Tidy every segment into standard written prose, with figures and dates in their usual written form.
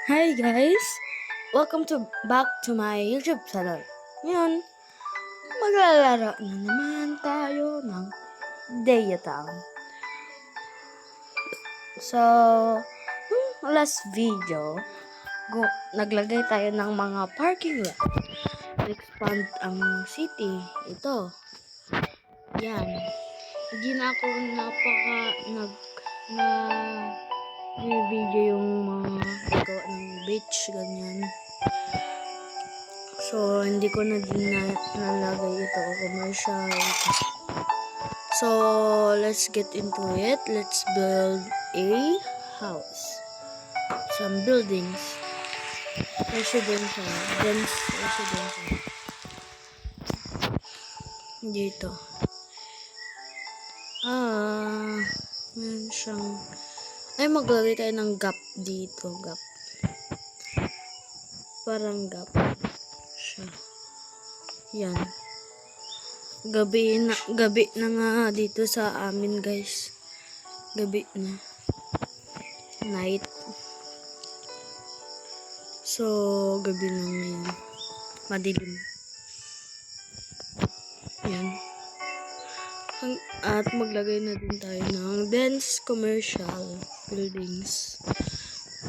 Hi guys! Welcome back to my YouTube channel. Ngayon, maglalaro na naman tayo ng Dayatang. So, nung last video, naglagay tayo ng mga parking lot. Expand ang city. Ito. Yan. Hindi na ako video yung mga gawa ng beach, ganyan. So, hindi ko na din nalagay ito commercial. So, let's get into it. Let's build a house. Some buildings. Residential. Dense residential. Dito. Meron siyang maglagay tayo ng gap dito. Gap. Parang gap. Siya. Yan. Gabi na nga dito sa amin, guys. Gabi na. Night. So, gabi na ngayon. Madilim. Yan. At maglagay na din tayo ng dense commercial buildings.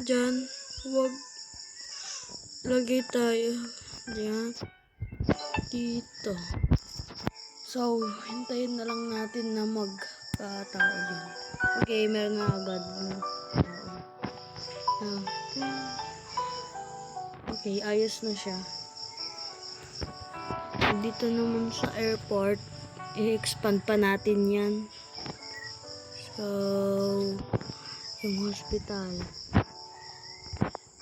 Diyan. Huwag lagay tayo. Diyan. Dito. So, hintayin na lang natin na magkatao dyan. Okay, meron na agad. Okay, ayos na siya. Dito naman sa airport, i-expand pa natin yan. So, yung hospital,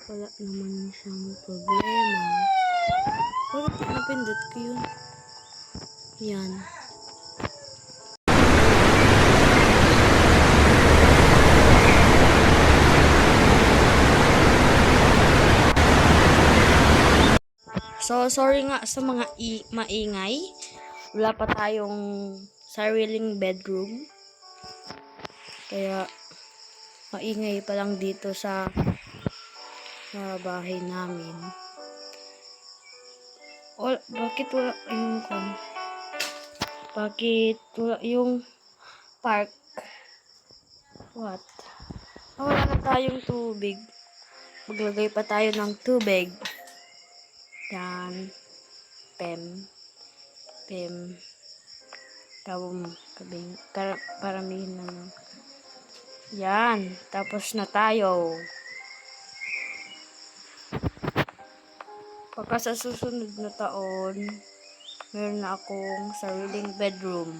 wala naman siyang problema. Bakit napindot ko yun? Yan. So, sorry nga sa mga maingay. Wala pa tayong sariling bedroom. Kaya, maingay pa lang dito sa bahay namin. Bakit wala yung Bakit wala yung park? What? Wala na tayong tubig. Maglagay pa tayo ng tubig. Yan. Paramihin na lang. Yan. Tapos na tayo. Pagka sa susunod na taon, meron na akong sariling bedroom.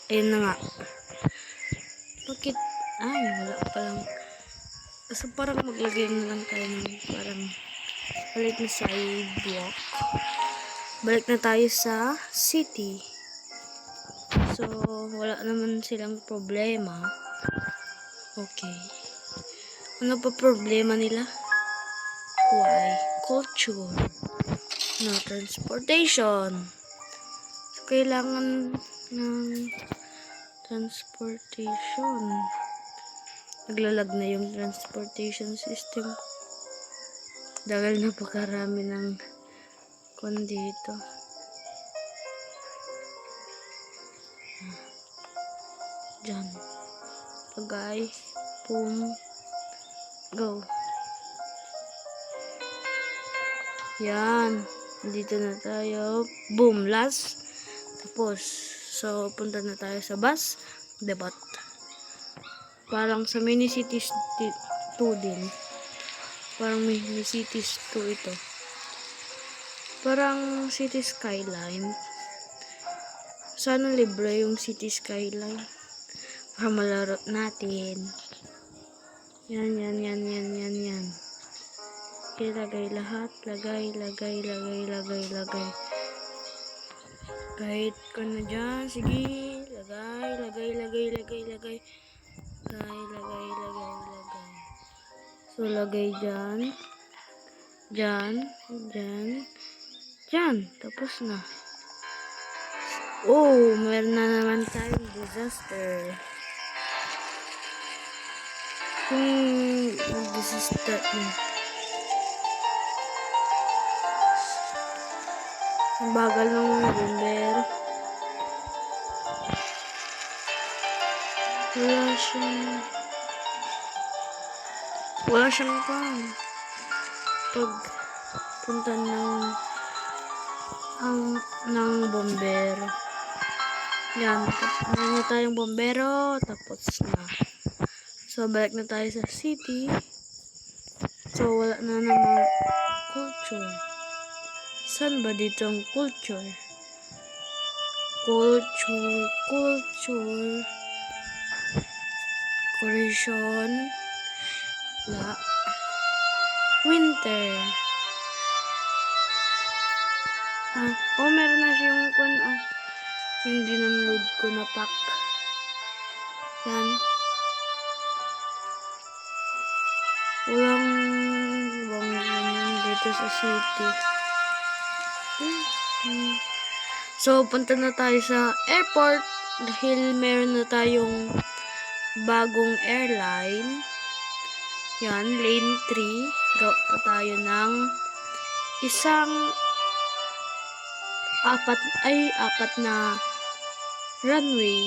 Ayun na nga. Bakit? Wala pa lang. So, parang maglagay na lang tayo ng parang balik na sidewalk. Balik na tayo sa city. So, wala naman silang problema. Okay. Ano pa problema nila? Why? Culture. No transportation. So, kailangan ng transportation. Naglalag na yung transportation system. Dahil napakarami ng dito. Diyan. Lagay. Boom. Go. Yan. Dito na tayo. Boom. Last. Tapos. So, punta na tayo sa bus depot. Parang sa mini cities 2 din. Parang mini cities 2 ito. Parang city skyline. Sana libre yung city skyline. Para malaro natin. Yan. Okay, lagay lahat. Lagay. Kahit ko na dyan. Sige. Lagay. So, lagay dyan. Dyan. Tapos na. Oh, meron na naman tayong disaster. Disaster na. Ang bagal ng mga bomber. Wala siyang pagpunta ng bomber. Yan, meron na tayong bombero, tapos na. So, balik na tayo sa city. So, wala na namang culture. Saan ba dito ang culture? Culture. Decoration. Winter. Meron na siyang yung dinunload ko na pack. Yan. Walang ganyan dito sa city. So, punta na tayo sa airport dahil meron na tayong bagong airline. Yan, lane 3. Drop pa tayo ng apat na runway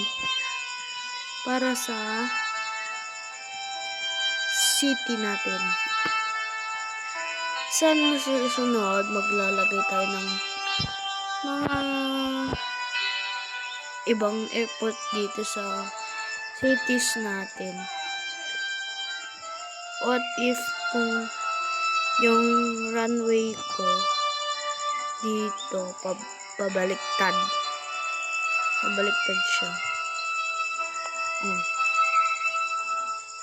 para sa city natin. Sa susunod, maglalagay tayo ng mga ibang airport dito sa cities natin. What if kung yung runway ko dito pabaliktad siya.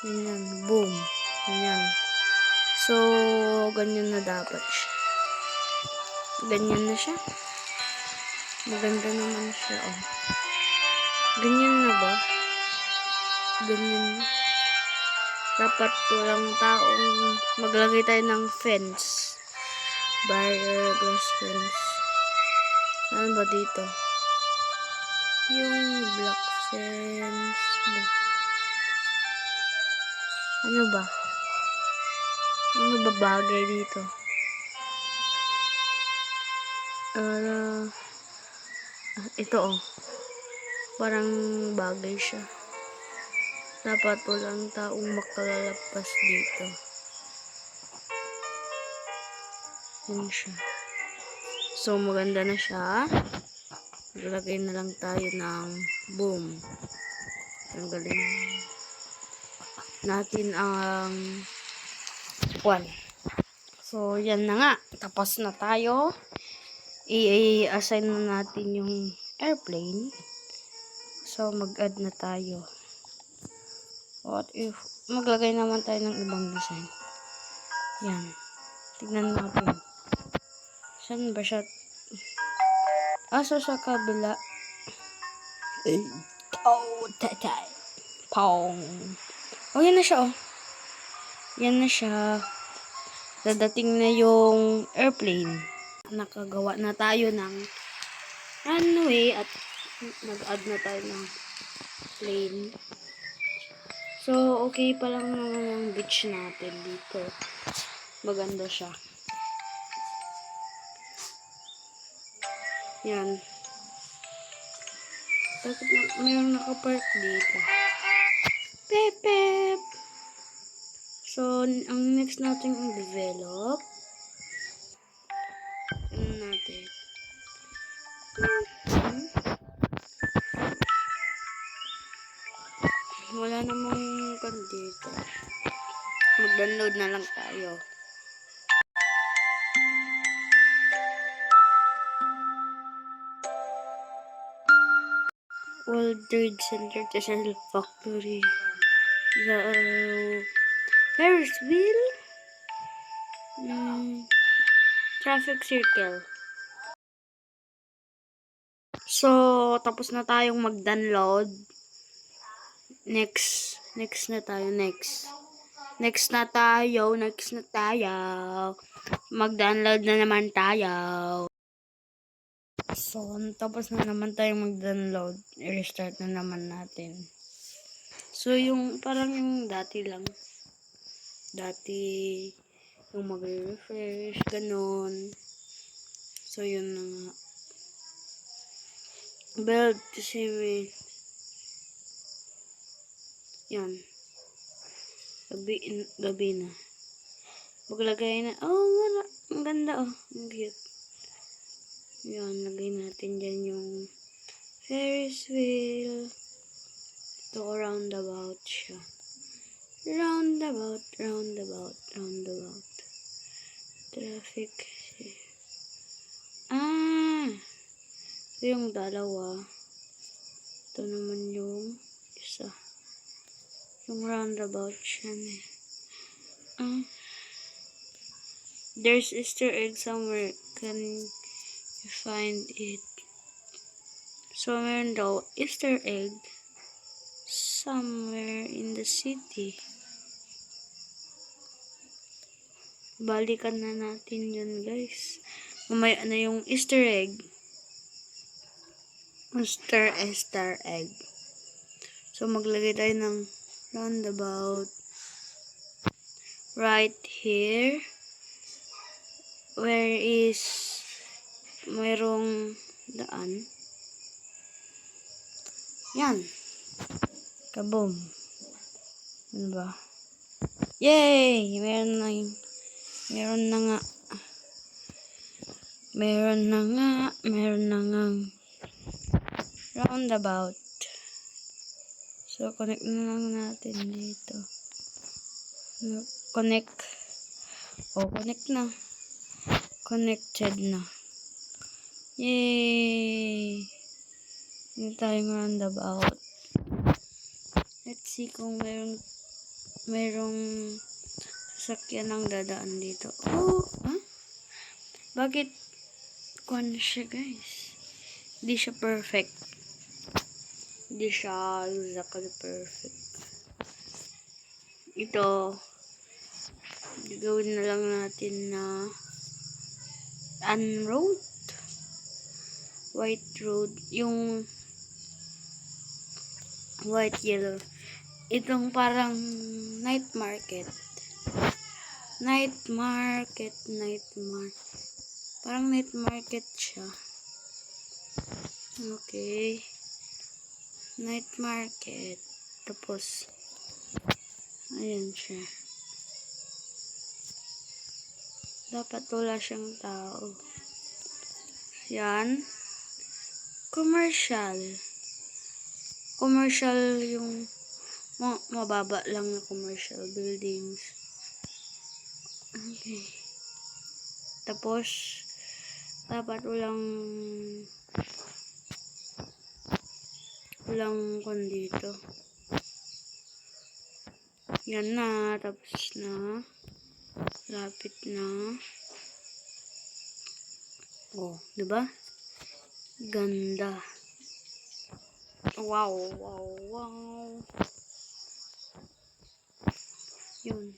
Ganyan, boom. Ganyan. So, ganyan na dapat siya. Ganyan na siya. Maganda naman siya, Ganyan na ba? Ganyan. Dapat walang taong maglagay tayo ng fence. Barrier glass fence. Ano ba dito? Yung black fence. Ano ba? Ano ba bagay dito? Ito parang bagay siya. Dapat walang taong makalalagpas dito. Yan siya. So, maganda na siya. Maglagay na lang tayo ng boom. Tanggalin natin ang So, yan na nga. Tapos na tayo. I-assign na natin yung airplane. So, mag-add na tayo. What if maglagay naman tayo ng ibang design? Yan. Tignan natin. Saan ba siya? Asa sa kabila? Tatay. Pong. Yan na siya, Yan na siya. Dadating na yung airplane. Nakagawa na tayo ng runway at nag-add na tayo ng plane. So, okay pa lang naman ang beach natin dito. Maganda siya. Yan. Bakit mayroong nakapark dito? Pep! So, ang next natin ang develop. Ano natin? Wala namang dito. Mag-download na lang tayo. World Trade Center, Tesla Factory. The Ferris wheel. Traffic circle. So, tapos na tayong mag-download. Next na tayo. Next na tayo. Mag-download na naman tayo. So, tapos na naman tayong mag-download. I-restart na naman natin. So, yung parang yung dati lang. Dati, yung mag-refresh, ganon. So, yun na nga. Build to see. Yan. Gabi na. Maglagay na. Oh, wala. Ang ganda, oh. Ang cute. Yan, lagay natin dyan yung Ferris wheel. Ito, roundabout siya. Roundabout. Traffic. Ito yung dalawa. Ito naman yung isa. Yung roundabout siya. There's Easter egg somewhere. Can you find it? So, meron daw Easter egg somewhere in the city. Balikan na natin yun, guys. Mamaya na yung Easter egg. Easter egg. So, maglagay tayo ng roundabout right here. Where is mayroong daan. Yan. Kaboom. Ano ba? Yay! Meron na nga. Roundabout. So, connect na lang natin dito. Connect. Oh, connect na. Connected na. Yay! Hindi tayong roundabout. Let's see kung merong sasakyan ng dadaan dito. Oh! Huh? Bakit kung siya, guys? Hindi siya perfect. Hindi siya exactly perfect. Ito, gagawin na lang natin na road. White road. Yung white yellow. Itong parang night market. Parang night market siya. Okay. Night market. Tapos, ayan siya. Dapat wala siyang tao. Yan. Commercial yung mababa lang na commercial buildings. Okay. Tapos, dapat walang kon dito. Yan na. Tapos na. Lapit na. Oh, diba? Ganda. Wow. Yun.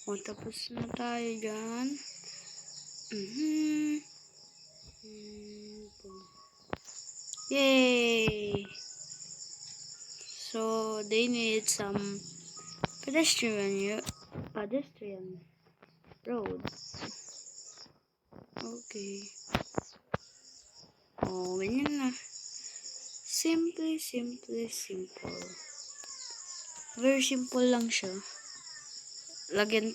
O, tapos na tayo dyan. Yay! So, they need some pedestrian road. Okay. Oh, ganyan na. Simple. Very simple lang siya. Lagyan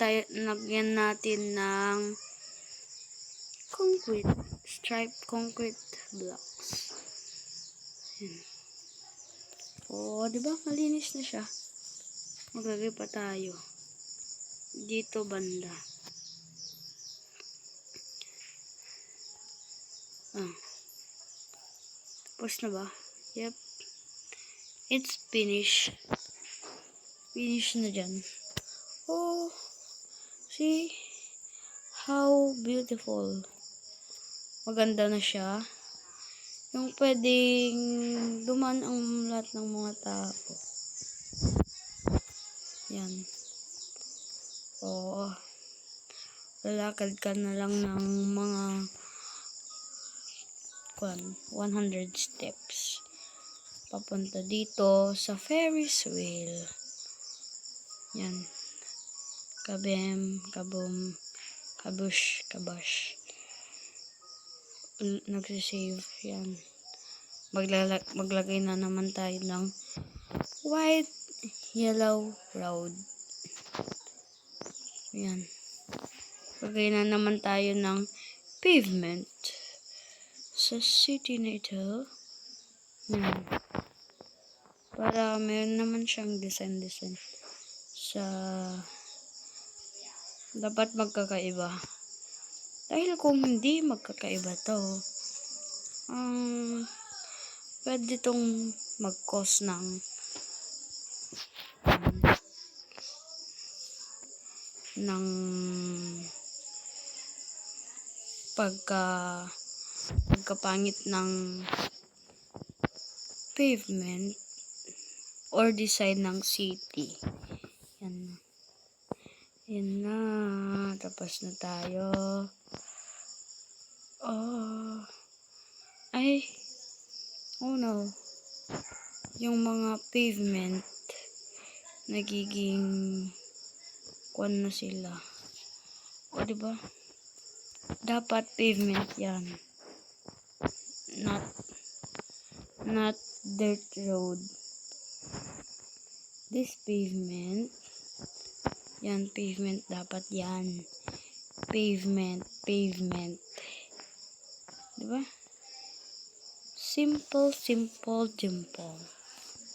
natin ng concrete blocks. Yan. Oh, di ba? Malinis na siya. Maglagay pa tayo. Dito banda. Tapos na ba? Yep. It's finished. Finish na dyan. Oh, see how beautiful. Maganda na siya. Yung pwedeng dumaan ang lahat ng mga tao. Yan. Oh, lalakad ka na lang ng mga 100 steps. Papunta dito sa Ferris wheel. Yan. Kabem, kabum, kabush, kabash. Nagsisave. Yan. Maglagay na naman tayo ng white, yellow road. Yan. Lagay na naman tayo ng pavement sa city na ito. Yan. Para meron naman siyang design sa dapat magkakaiba. Dahil kung hindi magkakaiba to, pwede itong mag-cause ng pagkapangit ng pavement or design ng city. Yan. Yan na. Tapos na tayo. Oh no. Yung mga pavement nagiging na sila. O diba? Dapat pavement yan. Not dirt road. This pavement. Yan, pavement dapat yan. Pavement. Diba? Simple.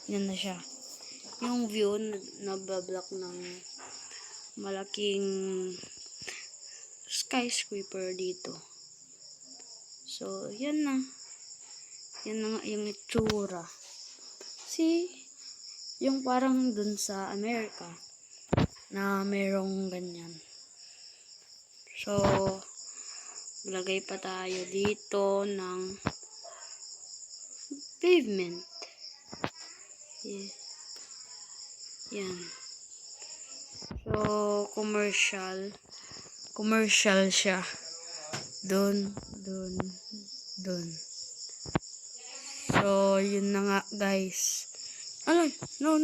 Yan na siya. Yung view nabablock ng malaking skyscraper dito. So, yan na. Yan na nga yung itsura. See? Yung parang dun sa Amerika na merong ganyan. So, lagay pa tayo dito ng pavement. Yeah. Yan. So, commercial siya. Dun. So, yun na nga, guys. Ay, no.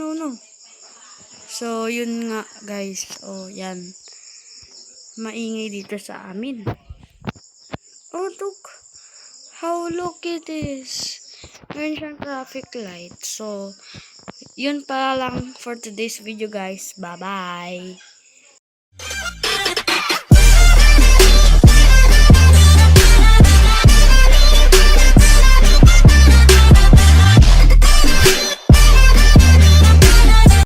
So, yun nga, guys. Oh, yan. Maingay dito sa amin. Oh, look. How look it is. Meron siyang traffic light. So, yun pa lang for today's video, guys. Bye-bye.